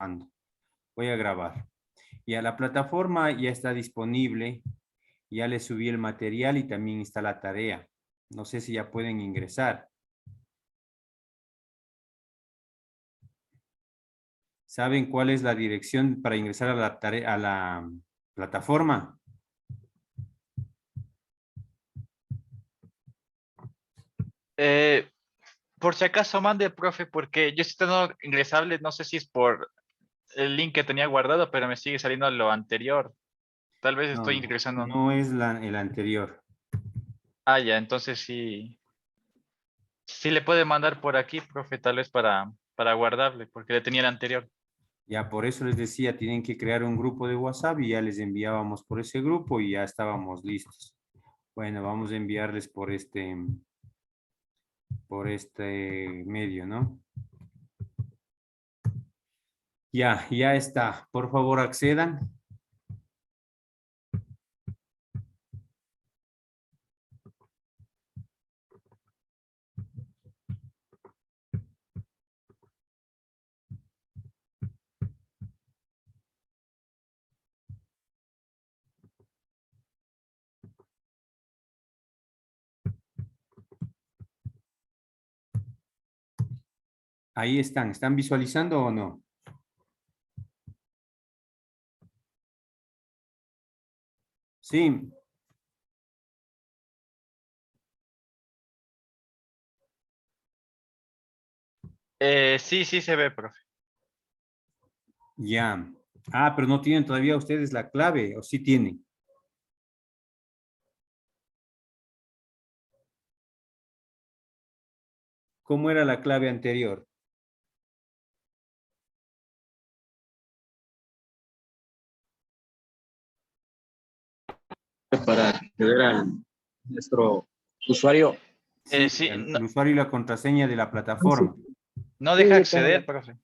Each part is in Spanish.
trabajando. Voy a grabar. Y a la plataforma ya está disponible. Ya le subí el material y también está la tarea. No sé si ya pueden ingresar. ¿Saben cuál es la dirección para ingresar a la tarea, a la plataforma? Eh, por si acaso mande, profe, porque yo estoy tratando de ingresable, no sé si es por el link que tenía guardado, pero me sigue saliendo lo anterior. Tal vez No, estoy ingresando. no es el anterior. Ah, ya, entonces sí. Sí le puede mandar por aquí, profe, tal vez para guardarle, porque le tenía el anterior. Ya por eso les decía, tienen que crear un grupo de WhatsApp y ya les enviábamos por ese grupo y ya estábamos listos. Bueno, vamos a enviarles por este medio, ¿no? Ya está. Por favor, accedan. Ahí están. ¿Están visualizando o no? Sí. Sí, sí se ve, profe. Ya. Ah, pero no tienen todavía ustedes la clave, ¿o sí tienen? ¿Cómo era la clave anterior? Para acceder a nuestro usuario. Sí, Sí, no, el usuario y la contraseña de la plataforma. no deja acceder, profe.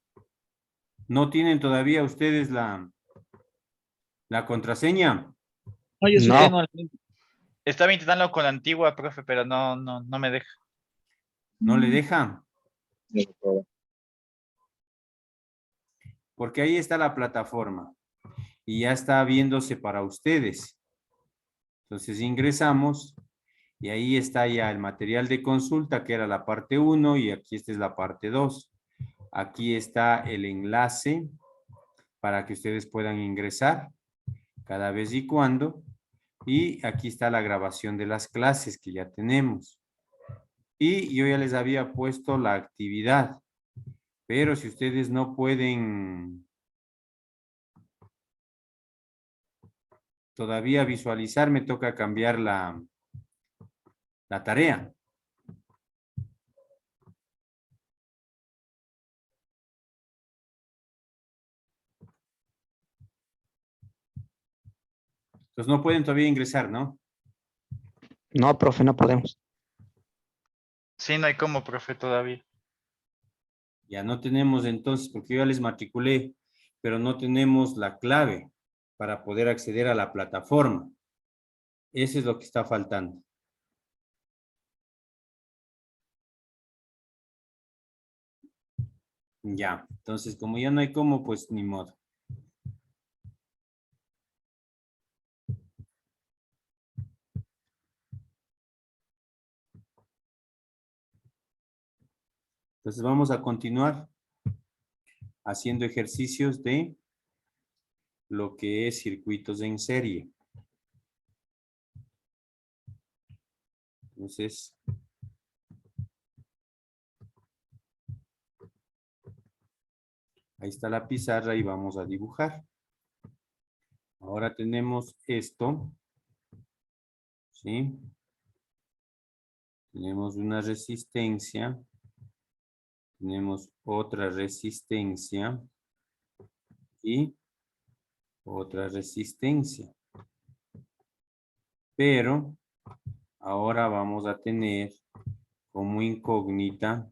¿No tienen todavía ustedes la contraseña? No, yo sí No, tengo. Estaba intentando con la antigua, profe, pero no me deja. ¿No le dejan? No. Porque ahí está la plataforma y ya está viéndose para ustedes. Entonces ingresamos y ahí está ya el material de consulta, que era la parte 1, y aquí esta es la parte 2. Aquí está el enlace para que ustedes puedan ingresar cada vez y cuando. Y aquí está la grabación de las clases que ya tenemos. Y yo ya les había puesto la actividad. Pero si ustedes no pueden todavía visualizar, me toca cambiar la tarea. Entonces no pueden todavía ingresar, ¿no? no, profe, no podemos. Sí, no hay cómo, profe, todavía. Ya no tenemos entonces, porque yo ya les matriculé, pero no tenemos la clave para poder acceder a la plataforma. Eso es lo que está faltando. Ya, entonces como ya no hay cómo, pues ni modo. Entonces vamos a continuar haciendo ejercicios de lo que es circuitos en serie. Entonces, ahí está la pizarra y vamos a dibujar. Ahora tenemos esto, ¿sí? Tenemos una resistencia, tenemos otra resistencia y otra resistencia. Pero ahora vamos a tener como incógnita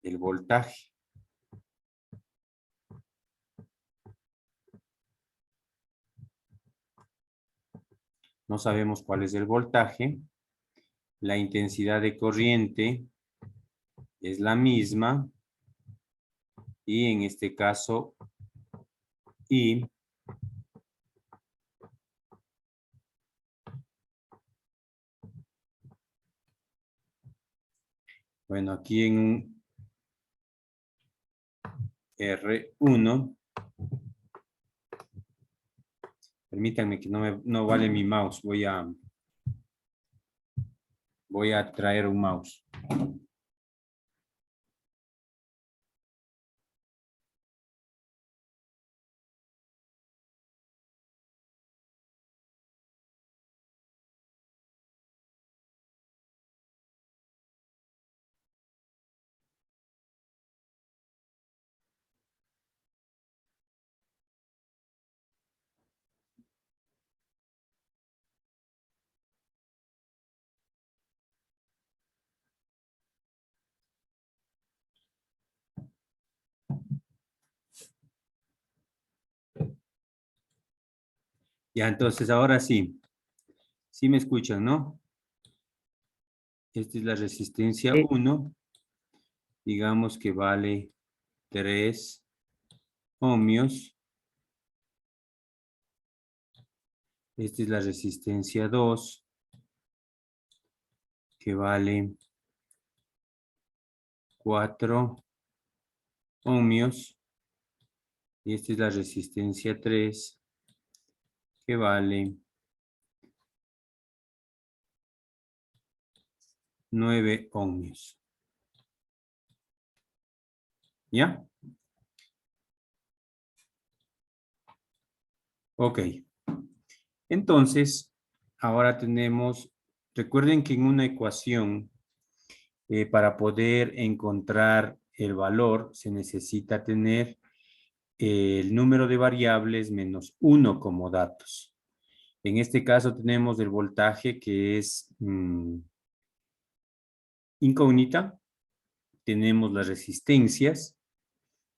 el voltaje. No sabemos cuál es el voltaje. La intensidad de corriente es la misma. y en este caso I. Bueno, aquí en un R1. Permítanme que no vale mi mouse. Voy a traer un mouse. Ya, entonces ahora sí. Sí me escuchan, ¿no? Esta es la resistencia 1. Digamos que vale 3 ohmios. Esta es la resistencia 2, que vale 4 ohmios. Y esta es la resistencia 3, que vale 9 ohmios. ¿Ya? Ok. Entonces, ahora tenemos, recuerden que en una ecuación, para poder encontrar el valor, se necesita tener el número de variables menos 1 como datos. En este caso tenemos el voltaje que es incógnita. Tenemos las resistencias,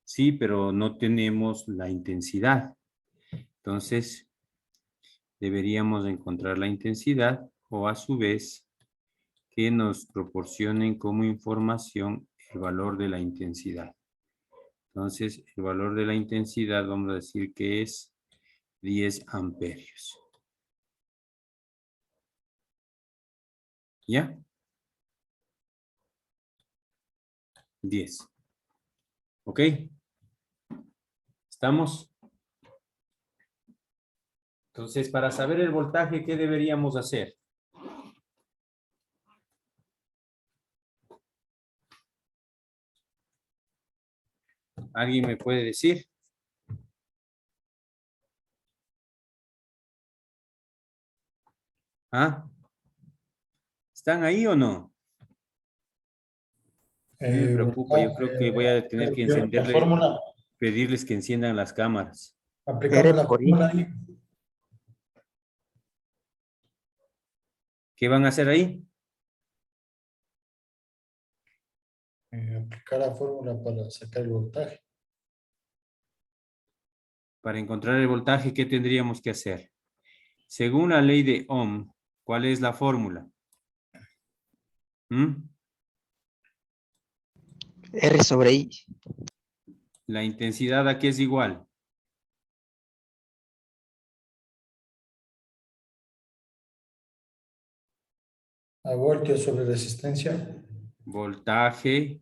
sí, pero no tenemos la intensidad. Entonces, deberíamos encontrar la intensidad o a su vez que nos proporcionen como información el valor de la intensidad. Entonces, el valor de la intensidad vamos a decir que es 10 amperios. ¿Ya? 10. ¿Ok? ¿Estamos? Entonces, para saber el voltaje, ¿qué deberíamos hacer? ¿Alguien me puede decir? ¿Ah? ¿Están ahí o no? A mí me preocupa, yo creo que voy a tener que encenderles, pedirles que enciendan las cámaras. Aplicamos la por I. fórmula ahí. ¿Qué van a hacer ahí? Aplicar la fórmula para sacar el voltaje. Para encontrar el voltaje, ¿qué tendríamos que hacer? Según la ley de Ohm, ¿cuál es la fórmula? R sobre I. La intensidad, ¿a qué es igual? A voltios sobre resistencia. Voltaje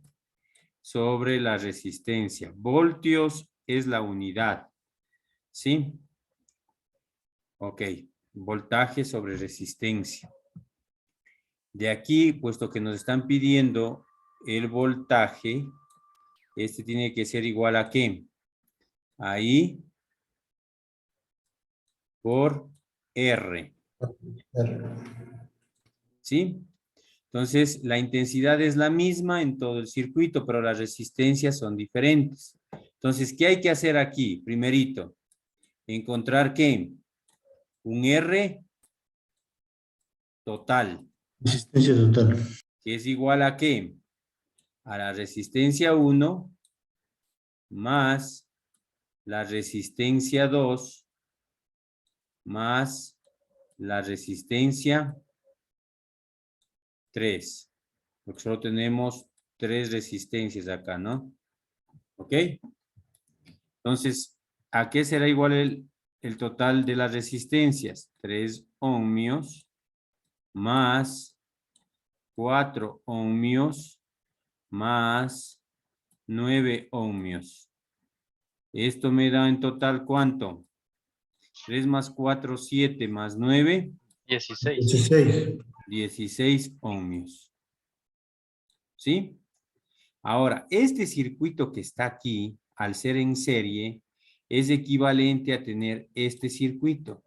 sobre la resistencia. Voltios es la unidad. ¿Sí? Ok. Voltaje sobre resistencia. De aquí, puesto que nos están pidiendo el voltaje, este tiene que ser igual a ¿qué? A I por R. ¿Sí? Entonces, la intensidad es la misma en todo el circuito, pero las resistencias son diferentes. Entonces, ¿qué hay que hacer aquí? Primerito, encontrar ¿qué? Un R total. Resistencia total. Que es igual a ¿qué? A la resistencia 1 más la resistencia 2 más la resistencia 3. Porque solo tenemos 3 resistencias acá, ¿no? ¿Ok? Entonces, ¿a qué será igual el total de las resistencias? 3 ohmios más 4 ohmios más 9 ohmios. Esto me da en total ¿cuánto? 3 más 4, 7 más 9, 16. 16. 16 ohmios. ¿Sí? Ahora, este circuito que está aquí, al ser en serie, es equivalente a tener este circuito.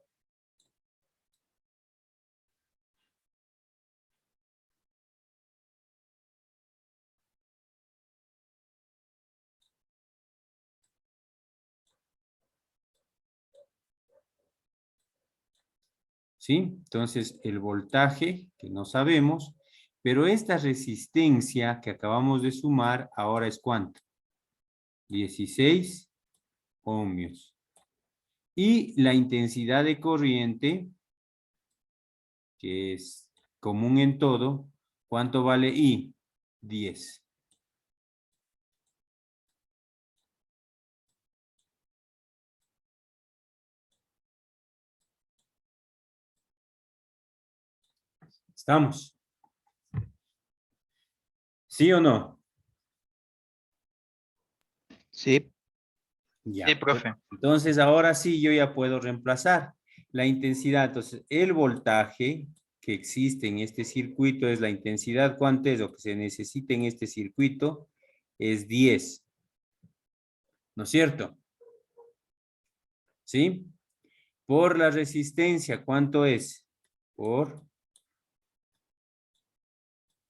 ¿Sí? Entonces, el voltaje, que no sabemos, pero esta resistencia que acabamos de sumar, ahora es ¿cuánto? 16 ohmios. Y la intensidad de corriente, que es común en todo, ¿cuánto vale I? 10. ¿Estamos? ¿Sí o no? Sí. Ya. Sí, profe. Entonces, ahora sí yo ya puedo reemplazar la intensidad. Entonces, el voltaje que existe en este circuito es la intensidad. ¿Cuánto es lo que se necesita en este circuito? Es 10. ¿No es cierto? ¿Sí? Por la resistencia, ¿cuánto es? Por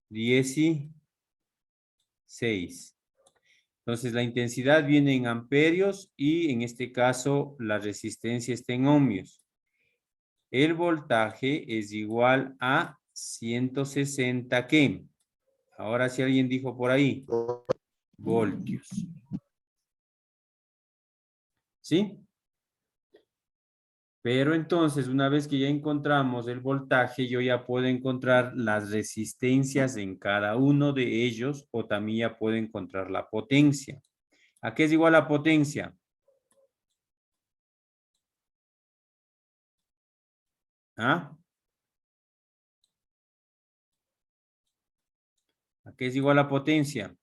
16. Entonces, la intensidad viene en amperios y en este caso la resistencia está en ohmios. El voltaje es igual a 160, ¿qué? Ahora si alguien dijo por ahí, voltios. ¿Sí? Pero entonces, una vez que ya encontramos el voltaje, yo ya puedo encontrar las resistencias en cada uno de ellos o también ya puedo encontrar la potencia. ¿A qué es igual la potencia? ¿Ah? ¿A qué es igual la potencia?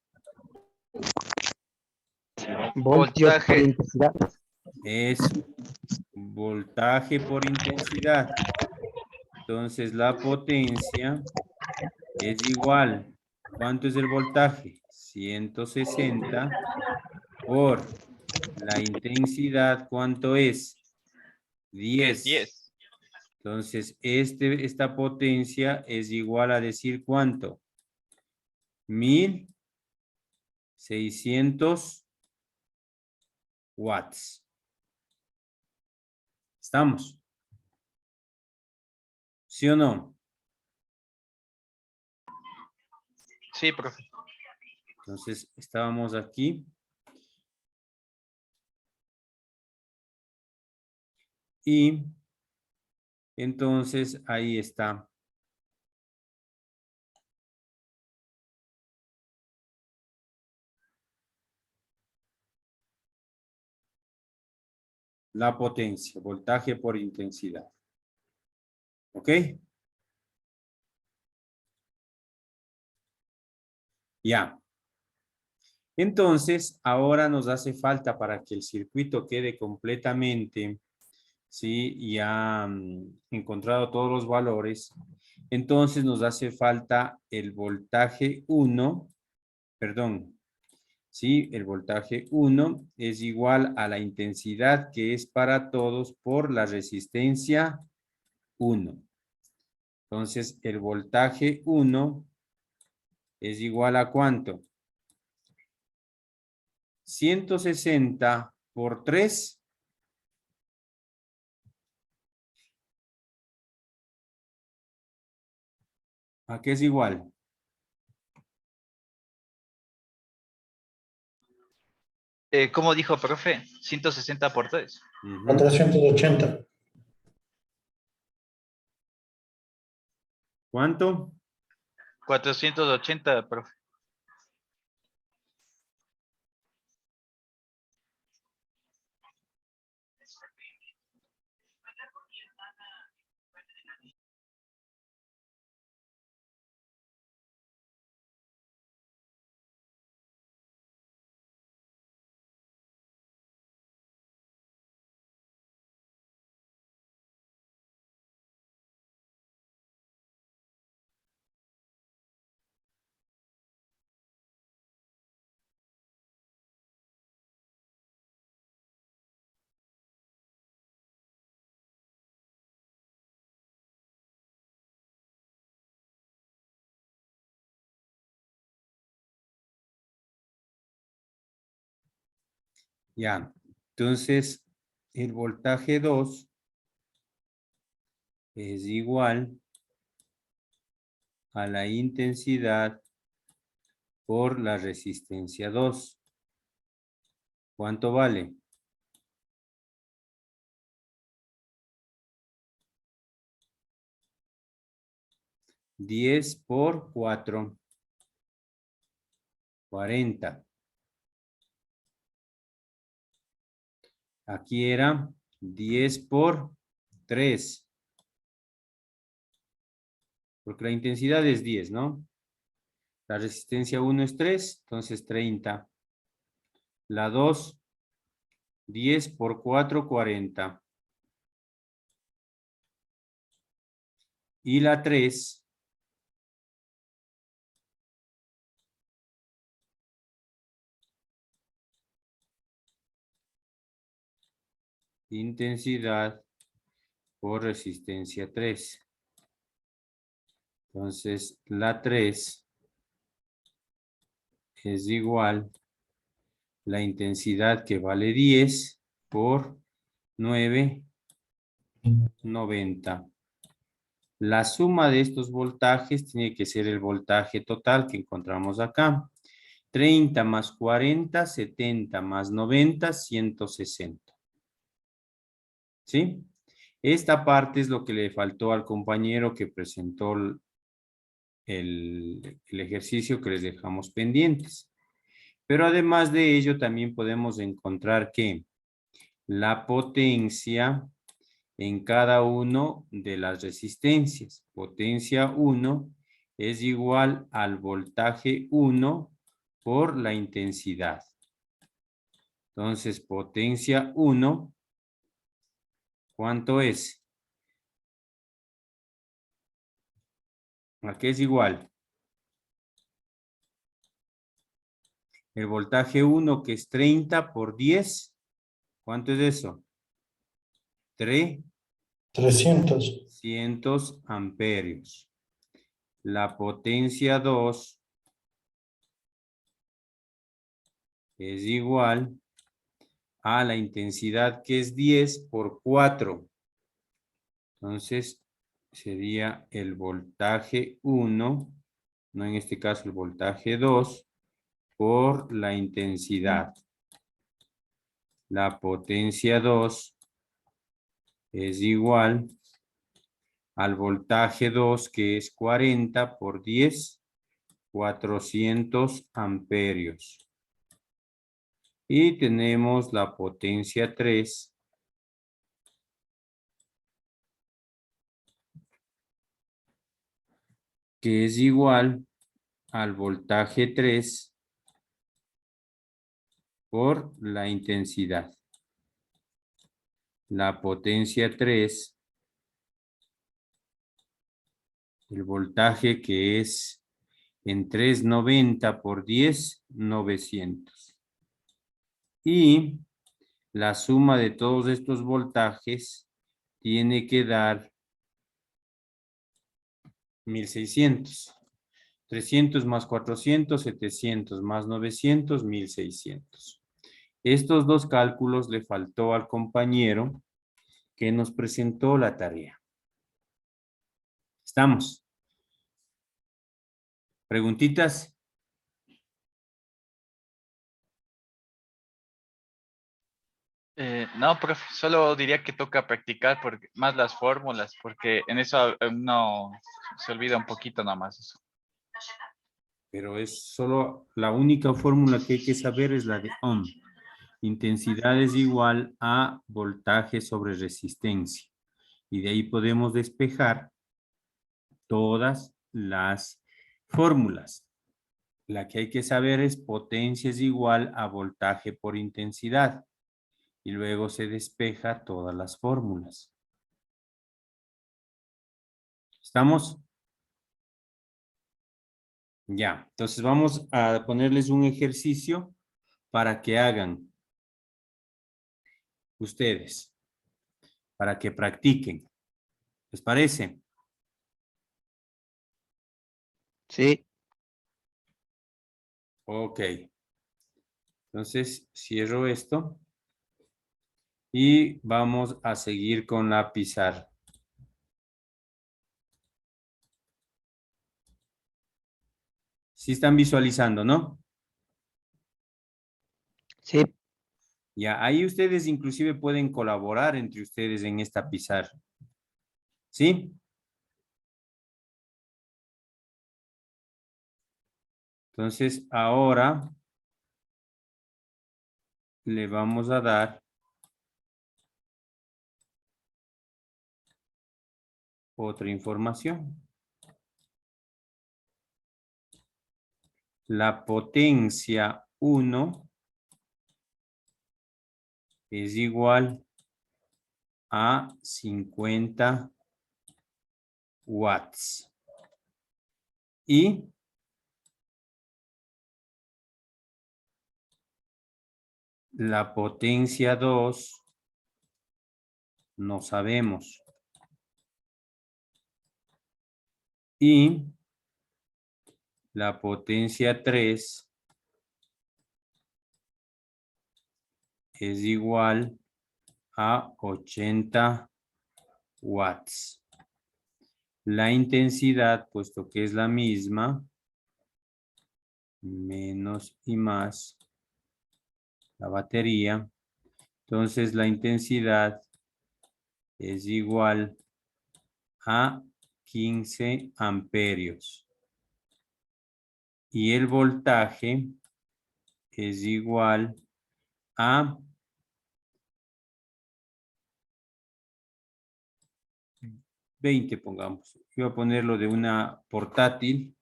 Voltios por Voltaje. intensidad. Es voltaje por intensidad. Entonces, la potencia es igual. ¿Cuánto es el voltaje? 160 por la intensidad. ¿Cuánto es? Que es 10. 10. Entonces, esta potencia es igual a decir ¿cuánto? 1600 watts. ¿Estamos? ¿Sí o no? Sí, profe. Entonces, estábamos aquí. Y entonces, ahí está. La potencia, voltaje por intensidad. ¿Ok? Ya. Entonces, ahora nos hace falta para que el circuito quede completamente, ¿sí? Ya encontrado todos los valores. Entonces, nos hace falta el voltaje 1, perdón, ¿sí? El voltaje 1 es igual a la intensidad que es para todos por la resistencia 1. Entonces, el voltaje 1 es igual a ¿cuánto? 160 por 3. ¿A qué es igual? ¿Cómo dijo, profe? 160 por 3. Ujú. 480. ¿Cuánto? 480, profe. Ya, entonces el voltaje 2 es igual a la intensidad por la resistencia 2. ¿Cuánto vale? $10 por 4. 40. Aquí era 10 por 3. Porque la intensidad es 10, ¿no? La resistencia 1 es 3, entonces 30. La 2, 10 por 4, 40. Y la 3, intensidad por resistencia 3. Entonces, la 3 es igual la intensidad que vale 10 por 9, 90. La suma de estos voltajes tiene que ser el voltaje total que encontramos acá. 30 más 40, 70 más 90, 160. ¿Sí? Esta parte es lo que le faltó al compañero que presentó el ejercicio que les dejamos pendientes. Pero además de ello, también podemos encontrar que la potencia en cada uno de las resistencias. Potencia 1 es igual al voltaje 1 por la intensidad. Entonces, potencia 1, ¿cuánto es? ¿A qué es igual? El voltaje 1, que es 30 por 10. ¿Cuánto es eso? 300. 300 amperios. La potencia 2 es igual a la intensidad, que es 10 por 4. Entonces, sería el voltaje 1, no en este caso el voltaje 2, por la intensidad. La potencia 2 es igual al voltaje 2, que es 40 por 10, 400 amperios. Y tenemos la potencia 3, que es igual al voltaje 3 por la intensidad. La potencia 3, el voltaje que es en 390 por 10, 900. Y la suma de todos estos voltajes tiene que dar 1600. 300 más 400, 700 más 900, 1600. Estos dos cálculos le faltó al compañero que nos presentó la tarea. ¿Estamos? ¿Preguntitas? No, profe, solo diría que toca practicar más las fórmulas, porque en eso uno se olvida un poquito nada más eso. Pero es solo la única fórmula que hay que saber es la de Ohm. intensidad es igual a voltaje sobre resistencia. Y de ahí podemos despejar todas las fórmulas. La que hay que saber es potencia es igual a voltaje por intensidad. Y luego se despeja todas las fórmulas. ¿Estamos? Ya, entonces vamos a ponerles un ejercicio para que hagan ustedes, para que practiquen. ¿Les parece? Sí. Ok. Entonces cierro esto y vamos a seguir con la pizarra. Sí están visualizando, ¿no? Sí. Ya, ahí ustedes inclusive pueden colaborar entre ustedes en esta pizarra. ¿Sí? Entonces, ahora le vamos a dar otra información. La potencia 1 es igual a 50 watts. Y la potencia 2 no sabemos. Y la potencia 3 es igual a 80 watts. La intensidad, puesto que es la misma, menos y más la batería, entonces la intensidad es igual a 15 amperios. Y el voltaje es igual a 20, pongamos. Yo voy a ponerlo de una portátil,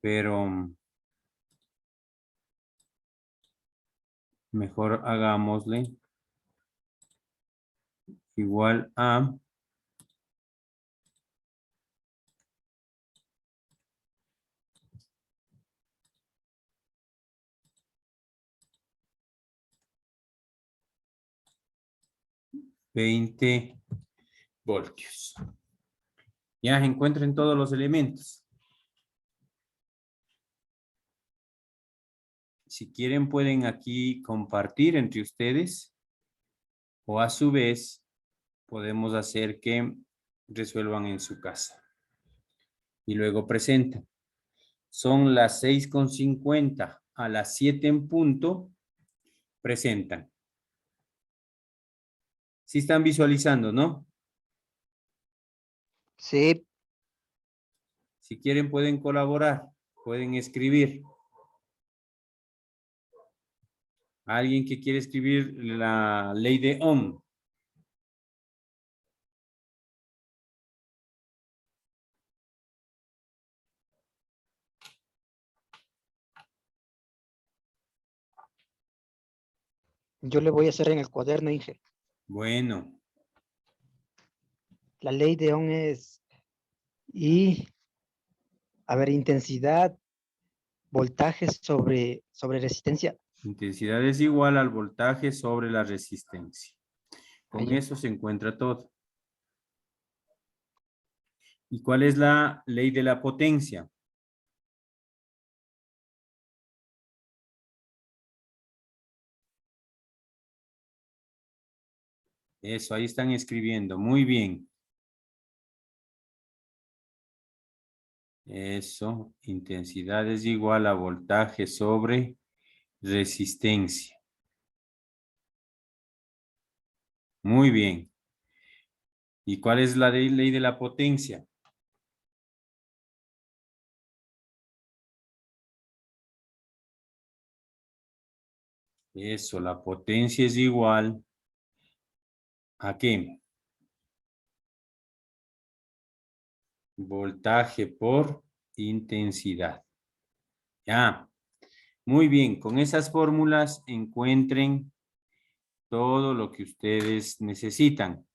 pero mejor hagámosle igual a 20 voltios. Ya encuentren todos los elementos. Si quieren pueden aquí compartir entre ustedes o a su vez podemos hacer que resuelvan en su casa. Y luego presentan. Son las 6:50. A las 7 en punto presentan. Sí están visualizando, ¿no? Sí. Si quieren pueden colaborar, pueden escribir. Alguien que quiere escribir la ley de Ohm. Yo le voy a hacer en el cuaderno, Inge. Bueno, La ley de Ohm es I, a ver, intensidad, voltaje sobre resistencia. intensidad es igual al voltaje sobre la resistencia. Con Ahí. eso se encuentra todo. ¿Y cuál es la ley de la potencia? Eso, ahí están escribiendo. Muy bien. Eso, intensidad es igual a voltaje sobre resistencia. Muy bien. ¿Y cuál es la ley de la potencia? Eso, la potencia es igual ¿a qué? Voltaje por intensidad. Ya. Muy bien, con esas fórmulas encuentren todo lo que ustedes necesitan.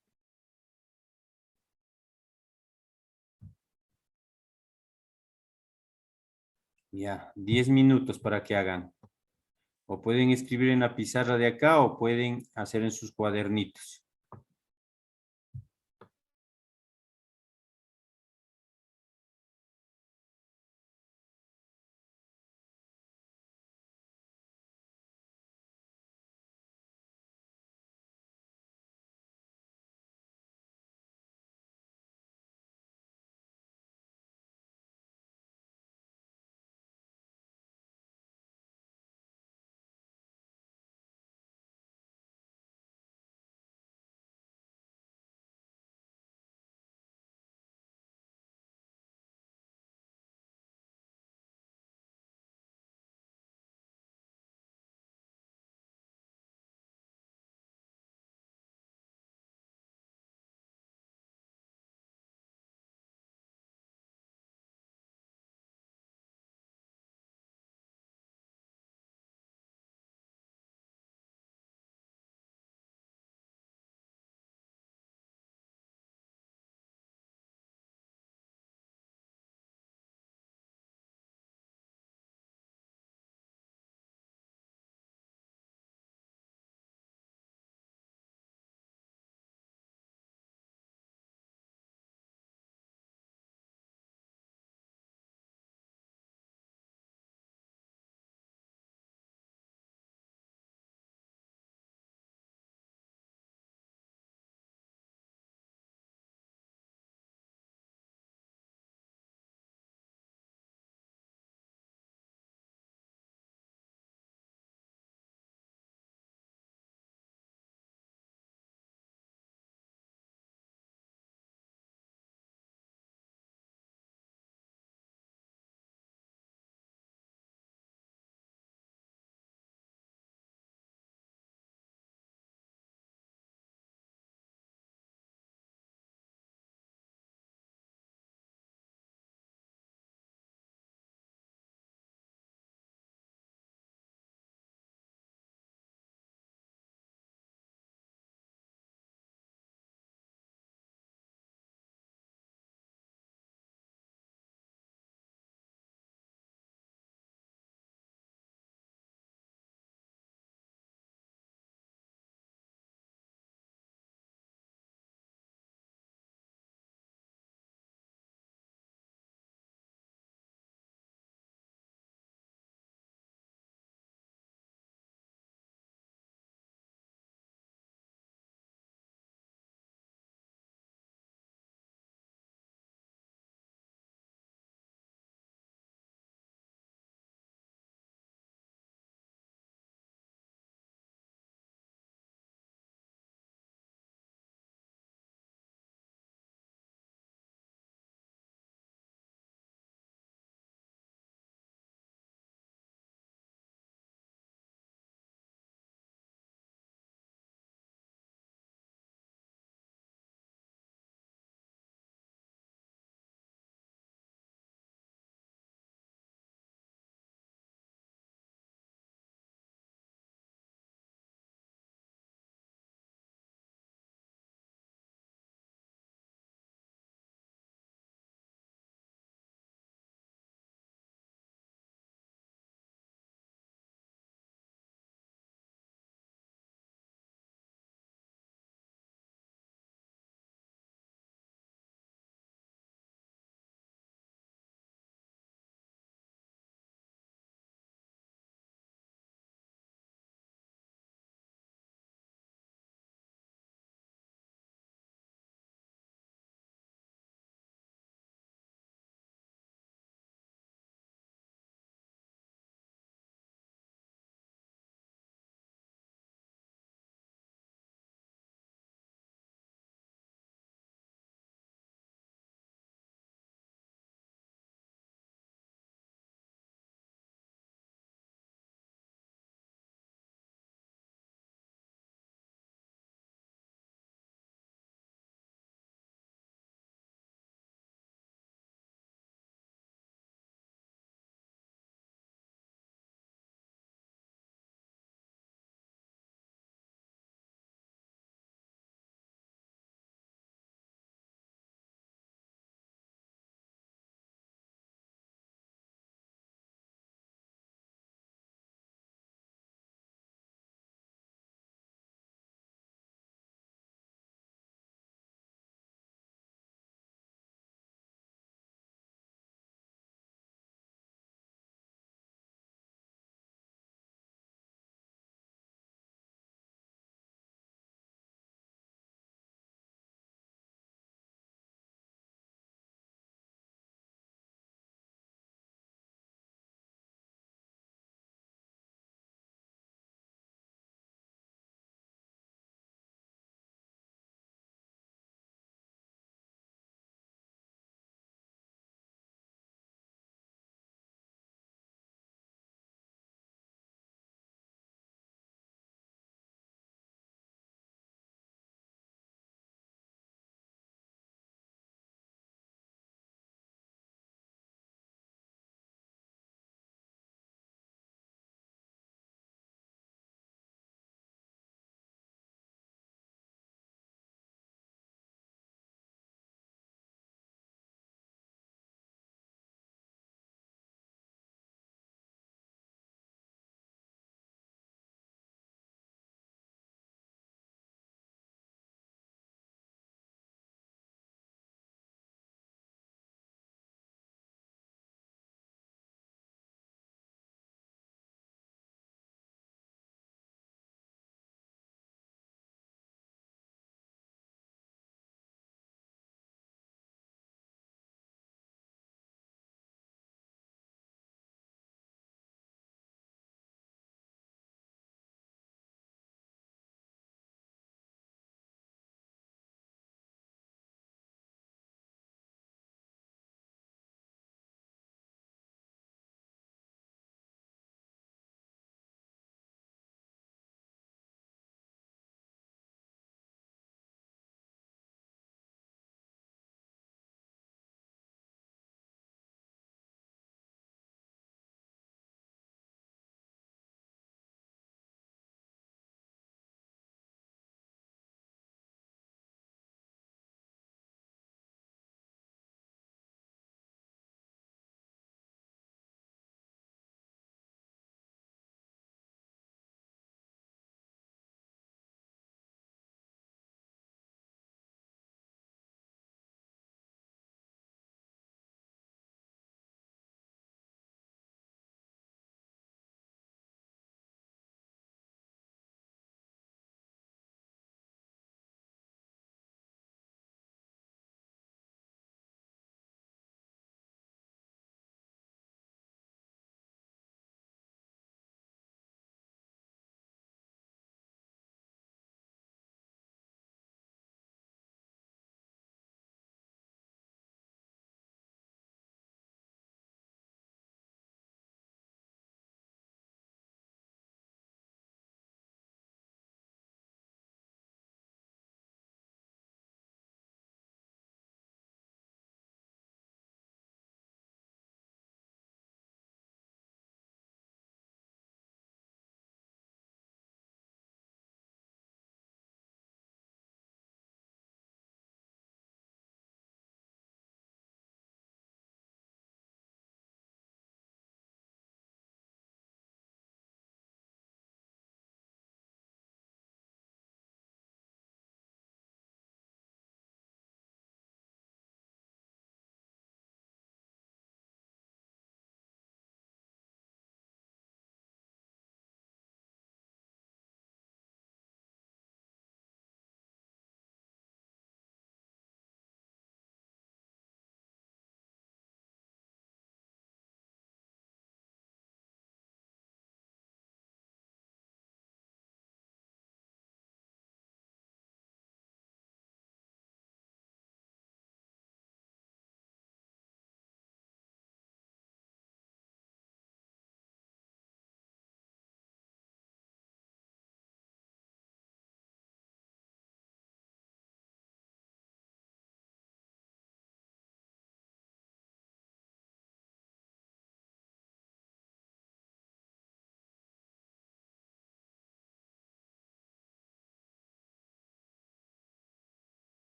Ya, 10 minutos para que hagan. O pueden escribir en la pizarra de acá o pueden hacer en sus cuadernitos.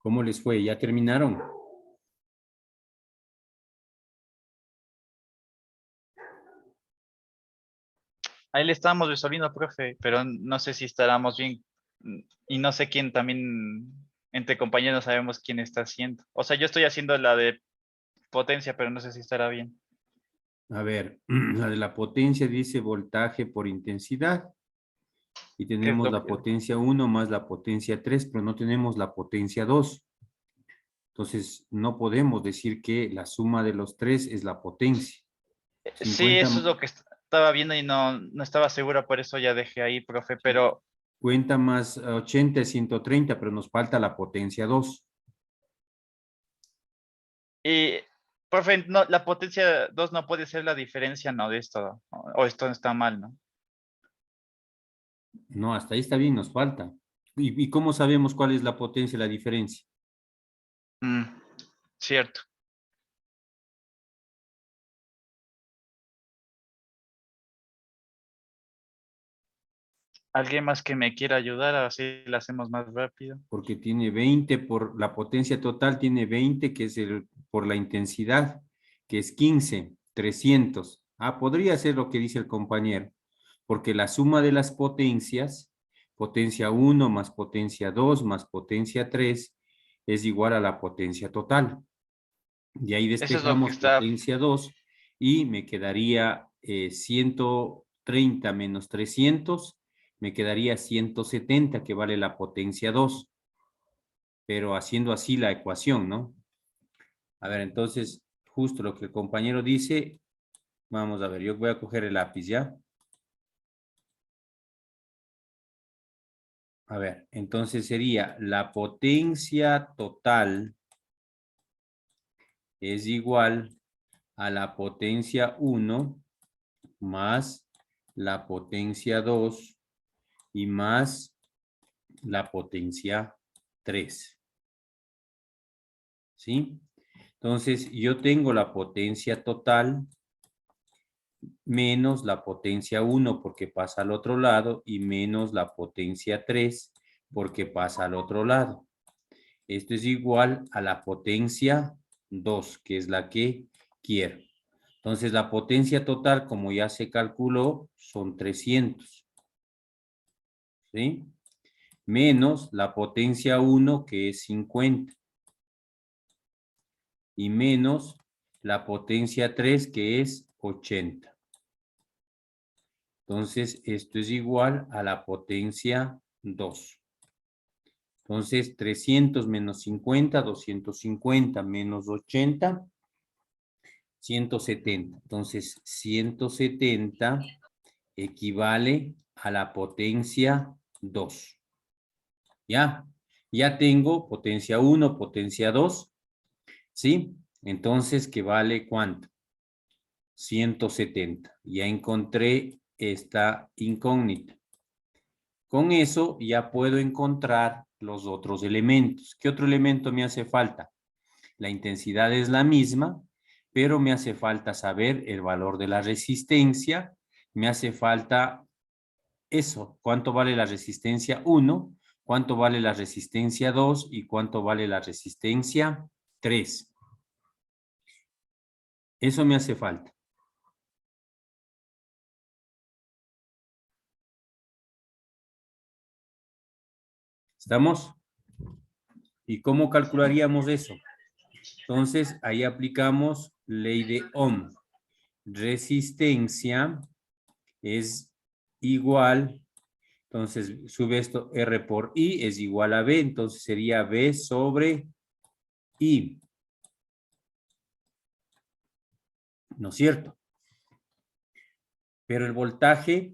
¿Cómo les fue? ¿Ya terminaron? Ahí le estábamos resolviendo, profe, pero no sé si estaremos bien. Y no sé quién también, entre compañeros, no sabemos quién está haciendo. O sea, yo estoy haciendo la de potencia, pero no sé si estará bien. A ver, la de la potencia dice voltaje por intensidad. Y ¿Qué es tenemos lo la que- potencia 1 más la potencia 3, pero no tenemos la potencia 2. Entonces, no podemos decir que la suma de los tres es la potencia. Sí, 50, eso es lo que estaba viendo y no estaba segura, por eso ya dejé ahí, profe, pero 50 más 80 es 130, pero nos falta la potencia 2. y, profe, no, la potencia 2 no puede ser la diferencia, no, de esto, o esto está mal, ¿no? No, hasta ahí está bien, nos falta. ¿Y cómo sabemos cuál es la potencia y la diferencia? Mm, cierto. ¿Alguien más que me quiera ayudar? Así la hacemos más rápido. Porque tiene 20 por la potencia total, tiene 20, que es por la intensidad, que es 15, 300. Ah, podría ser lo que dice el compañero, porque la suma de las potencias, potencia 1 más potencia 2 más potencia 3, es igual a la potencia total. De ahí Eso es lo que despejamos está, potencia 2 y me quedaría 130 menos 300, me quedaría 170, que vale la potencia 2, pero haciendo así la ecuación, ¿no? A ver, entonces, justo lo que el compañero dice, vamos a ver, yo voy a coger el lápiz, ¿ya? A ver, entonces sería la potencia total es igual a la potencia 1 más la potencia 2 y más la potencia 3. ¿Sí? Entonces, yo tengo la potencia total menos la potencia 1 porque pasa al otro lado y menos la potencia 3 porque pasa al otro lado. Esto es igual a la potencia 2, que es la que quiero. Entonces, la potencia total, como ya se calculó, son 300. ¿Sí? Menos la potencia 1, que es 50. Y menos la potencia 3, que es 80. Entonces, esto es igual a la potencia 2. Entonces, 300 menos 50, 250 menos 80, 170. Entonces, 170 equivale a la potencia 2. ¿Ya? Ya tengo potencia 1, potencia 2. ¿Sí? Entonces, ¿qué vale cuánto? 170. Ya encontré esta incógnita. Con eso ya puedo encontrar los otros elementos. ¿Qué otro elemento me hace falta? La intensidad es la misma, pero me hace falta saber el valor de la resistencia. Me hace falta eso, cuánto vale la resistencia 1, cuánto vale la resistencia 2 y cuánto vale la resistencia 3. Eso me hace falta. ¿Estamos? ¿Y cómo calcularíamos eso? Entonces, ahí aplicamos ley de Ohm. Resistencia es igual, entonces sube esto, R por I es igual a B, entonces sería B sobre I. ¿No es cierto? Pero el voltaje,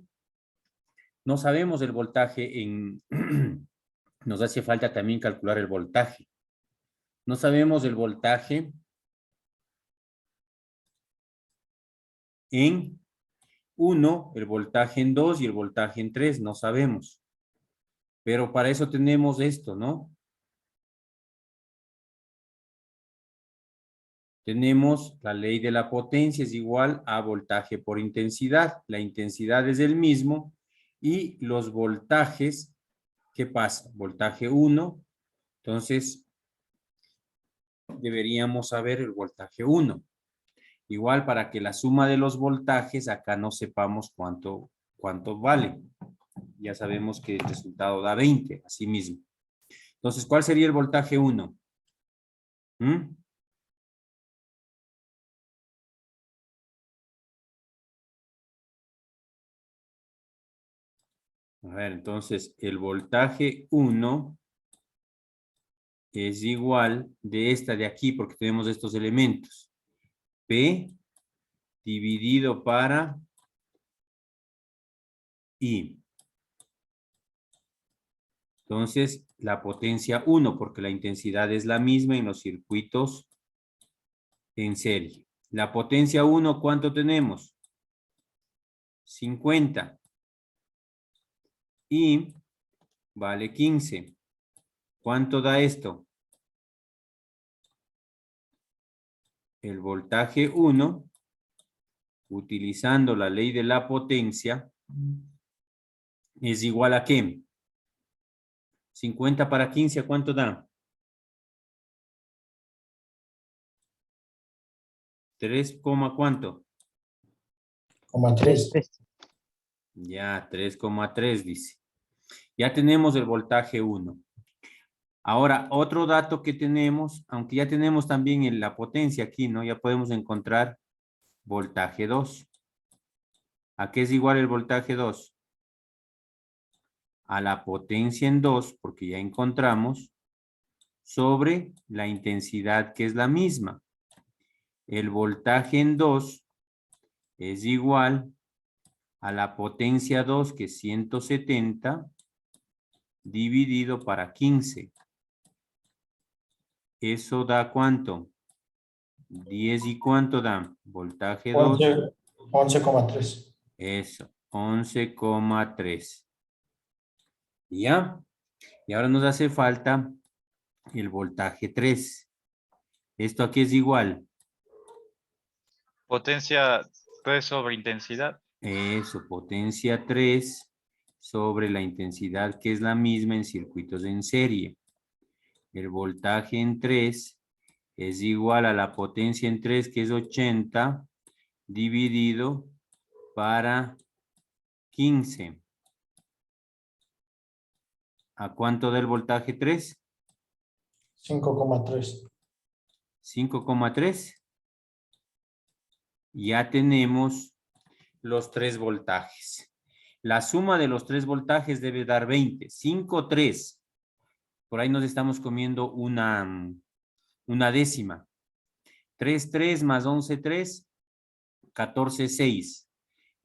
no sabemos el voltaje en... Nos hace falta también calcular el voltaje. No sabemos el voltaje en 1, el voltaje en 2 y el voltaje en 3, no sabemos. Pero para eso tenemos esto, ¿no? Tenemos la ley de la potencia es igual a voltaje por intensidad. La intensidad es el mismo y los voltajes, ¿qué pasa? Voltaje 1, entonces deberíamos saber el voltaje 1. Igual para que la suma de los voltajes acá no sepamos cuánto vale. Ya sabemos que el resultado da 20, así mismo. Entonces, ¿cuál sería el voltaje 1? A ver, entonces, el voltaje 1 es igual de esta de aquí, porque tenemos estos elementos. P dividido para I. Entonces, la potencia 1, porque la intensidad es la misma en los circuitos en serie. La potencia 1, ¿cuánto tenemos? 50. Y vale 15. ¿Cuánto da esto? El voltaje 1, utilizando la ley de la potencia, es igual a ¿qué? 50 para 15, ¿a cuánto da? 3, ¿cuánto? 3,3. Ya, 3,3 dice. Ya tenemos el voltaje 1. Ahora, otro dato que tenemos, aunque ya tenemos también la potencia aquí, ¿no? Ya podemos encontrar voltaje 2. ¿A qué es igual el voltaje 2? A la potencia en 2, porque ya encontramos, sobre la intensidad que es la misma. El voltaje en 2 es igual a la potencia 2, que es 170, dividido para 15. ¿Eso da cuánto? 10 y ¿cuánto da? Voltaje 2. 11,3. Eso, 11,3. ¿Ya? Y ahora nos hace falta el voltaje 3. ¿Esto aquí es igual? Potencia 3 sobre intensidad. Eso, potencia 3 sobre la intensidad, que es la misma en circuitos en serie. El voltaje en 3 es igual a la potencia en 3, que es 80, dividido para 15. ¿A cuánto da el voltaje 3? 5,3. 5,3. Ya tenemos los 3 voltajes. La suma de los 3 voltajes debe dar 20. 5, 3. Por ahí nos estamos comiendo una décima. 3, 3 más 11, 3. 14, 6.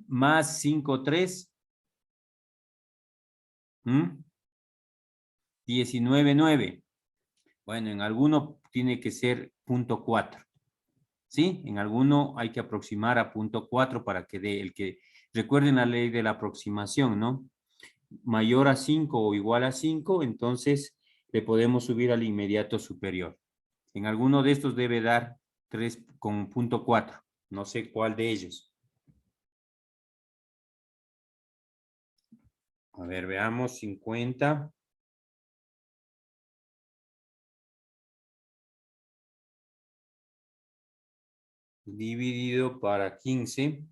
Más 5, 3. 19, 9. Bueno, en alguno tiene que ser 0.4. ¿Sí? En alguno hay que aproximar a 0.4 para que dé el que... Recuerden la ley de la aproximación, ¿no? Mayor a 5 o igual a 5, entonces le podemos subir al inmediato superior. En alguno de estos debe dar 3 con 0.4. No sé cuál de ellos. A ver, veamos, 50. Dividido para 15.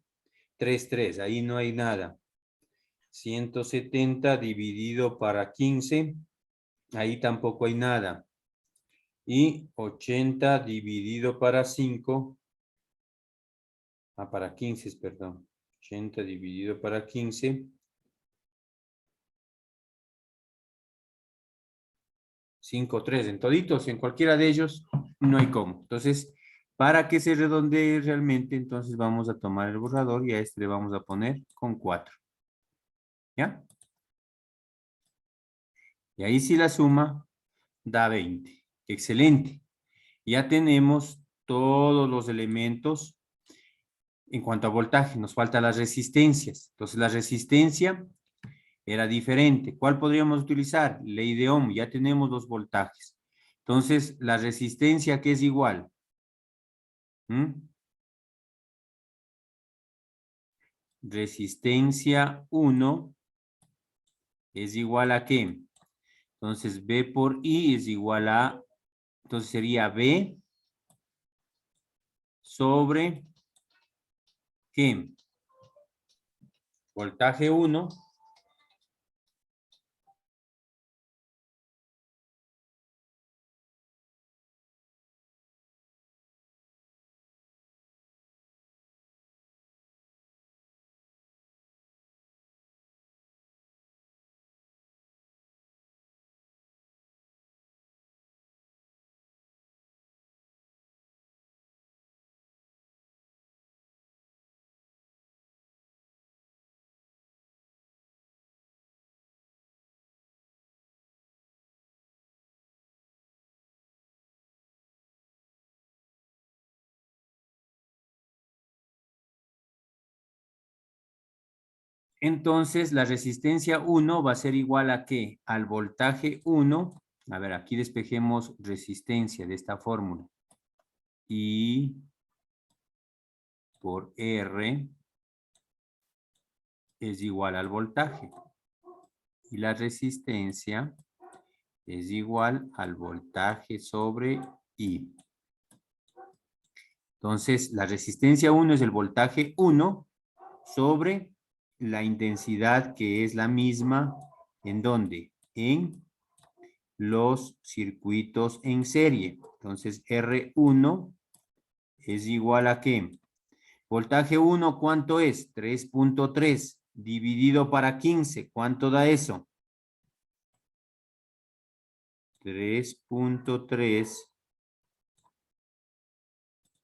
3, 3, ahí no hay nada. 170 dividido para 15. Ahí tampoco hay nada. Y 80 dividido para 5. Para 15, perdón. 80 dividido para 15. 5, 3. En toditos, en cualquiera de ellos, no hay cómo. Entonces, para que se redondee realmente, entonces vamos a tomar el borrador y a este le vamos a poner con 4. ¿Ya? Y ahí sí la suma da 20. Excelente. Ya tenemos todos los elementos en cuanto a voltaje. Nos faltan las resistencias. Entonces, la resistencia era diferente. ¿Cuál podríamos utilizar? Ley de Ohm. Ya tenemos los voltajes. Entonces, la resistencia, ¿qué es igual? Resistencia 1 es igual a ¿qué? Entonces, B por I es igual a, entonces sería B sobre ¿qué? Voltaje 1 Entonces, la resistencia 1 va a ser igual a ¿qué? Al voltaje 1. A ver, aquí despejemos resistencia de esta fórmula. I por R es igual al voltaje. Y la resistencia es igual al voltaje sobre I. Entonces, la resistencia 1 es el voltaje 1 sobre la intensidad que es la misma, ¿en dónde? En los circuitos en serie. Entonces, R1 es igual a ¿qué? Voltaje 1, ¿cuánto es? 3.3 dividido para 15. ¿Cuánto da eso? 3.3.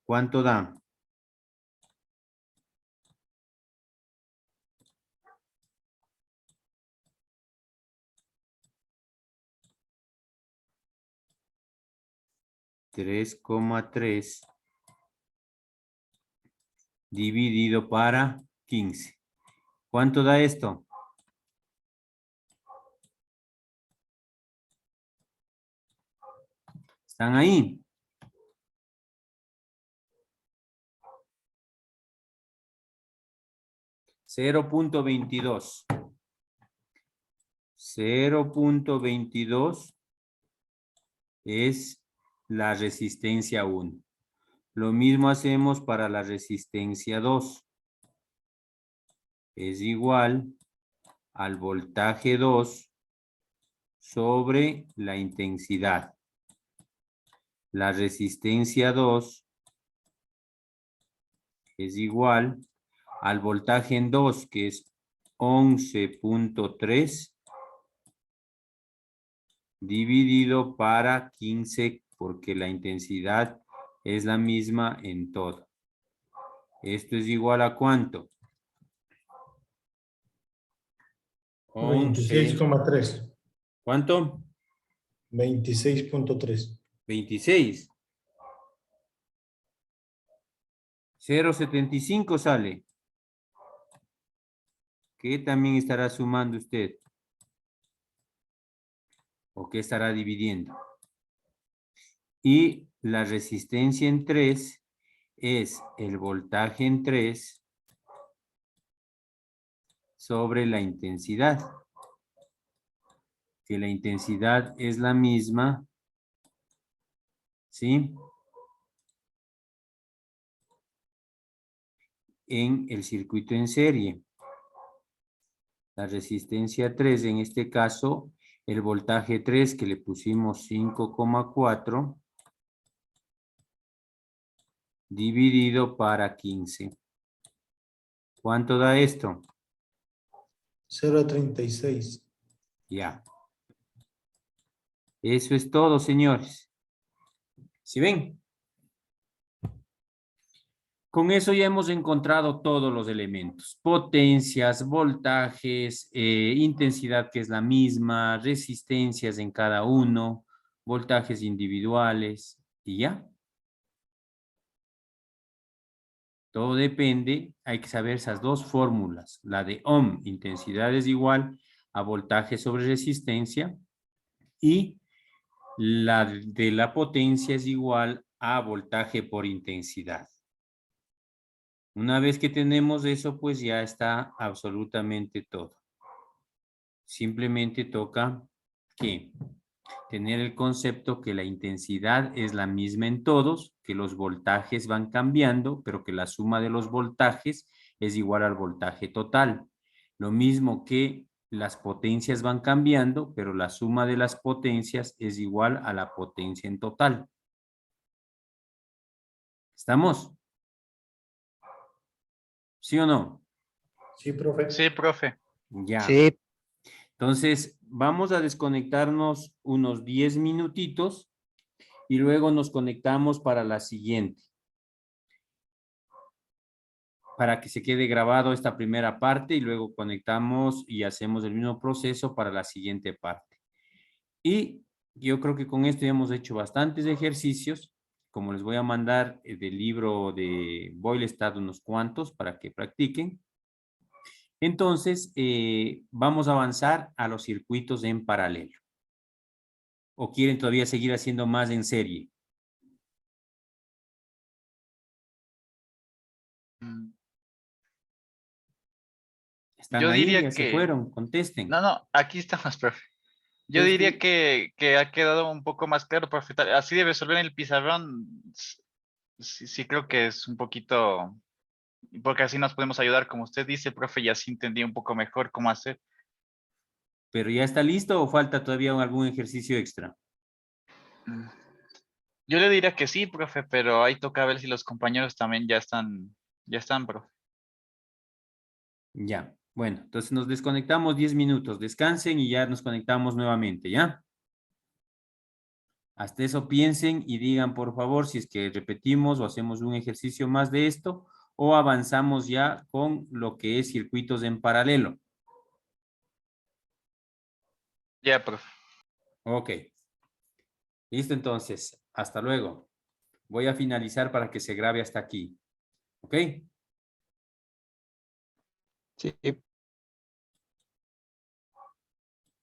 ¿Cuánto da? $3.3 dividido para 15. ¿Cuánto da esto? ¿Están ahí? $0.22. 0.22 es la resistencia 1. Lo mismo hacemos para la resistencia 2. Es igual al voltaje 2 sobre la intensidad. La resistencia 2 es igual al voltaje en 2, que es 11.3 dividido para 15, porque la intensidad es la misma en todo. Esto es igual a ¿cuánto? 11. 26,3. ¿Cuánto? 26.3. 26. 0.75 sale. ¿Qué también estará sumando usted? ¿O qué estará dividiendo? Y la resistencia en 3 es el voltaje en 3 sobre la intensidad. Que la intensidad es la misma, ¿sí? En el circuito en serie. La resistencia 3, en este caso, el voltaje 3 que le pusimos 5,4 dividido para 15. ¿Cuánto da esto? 0.36. Ya. Eso es todo, señores. ¿Sí ven? Con eso ya hemos encontrado todos los elementos. Potencias, voltajes, intensidad que es la misma, resistencias en cada uno, voltajes individuales y ya. Todo depende, hay que saber esas dos fórmulas. La de Ohm, intensidad es igual a voltaje sobre resistencia, y la de la potencia es igual a voltaje por intensidad. Una vez que tenemos eso, pues ya está absolutamente todo. Simplemente toca ¿qué? tener el concepto que la intensidad es la misma en todos, que los voltajes van cambiando, pero que la suma de los voltajes es igual al voltaje total. Lo mismo que las potencias van cambiando, pero la suma de las potencias es igual a la potencia en total. ¿Estamos? ¿Sí o no? Sí, profe. Sí, profe. Ya. Sí, Entonces, vamos a desconectarnos unos 10 minutitos y luego nos conectamos para la siguiente. Para que se quede grabado esta primera parte y luego conectamos y hacemos el mismo proceso para la siguiente parte. Y yo creo que con esto ya hemos hecho bastantes ejercicios. Como les voy a mandar del libro de Boylestad unos cuantos para que practiquen. Entonces, vamos a avanzar a los circuitos en paralelo. ¿O quieren todavía seguir haciendo más en serie? ¿Están Yo ahí? diría ¿Ya se que... fueron? Contesten. No, aquí estamos, profe. Yo Entonces, diría que ha quedado un poco más claro, profe. Así de resolver en el pizarrón, sí creo que es un poquito, porque así nos podemos ayudar, como usted dice, profe, y así entendí un poco mejor cómo hacer. ¿pero ya está listo o falta todavía algún ejercicio extra? Yo le diría que sí, profe, pero ahí toca ver si los compañeros también ya están, profe. Ya. Bueno, entonces nos desconectamos 10 minutos. Descansen y ya nos conectamos nuevamente, ¿ya? Hasta eso piensen y digan, por favor, si es que repetimos o hacemos un ejercicio más de esto o avanzamos ya con lo que es circuitos en paralelo. Ya, profe. Ok. Listo, entonces. Hasta luego. Voy a finalizar para que se grabe hasta aquí. ¿Ok? sí.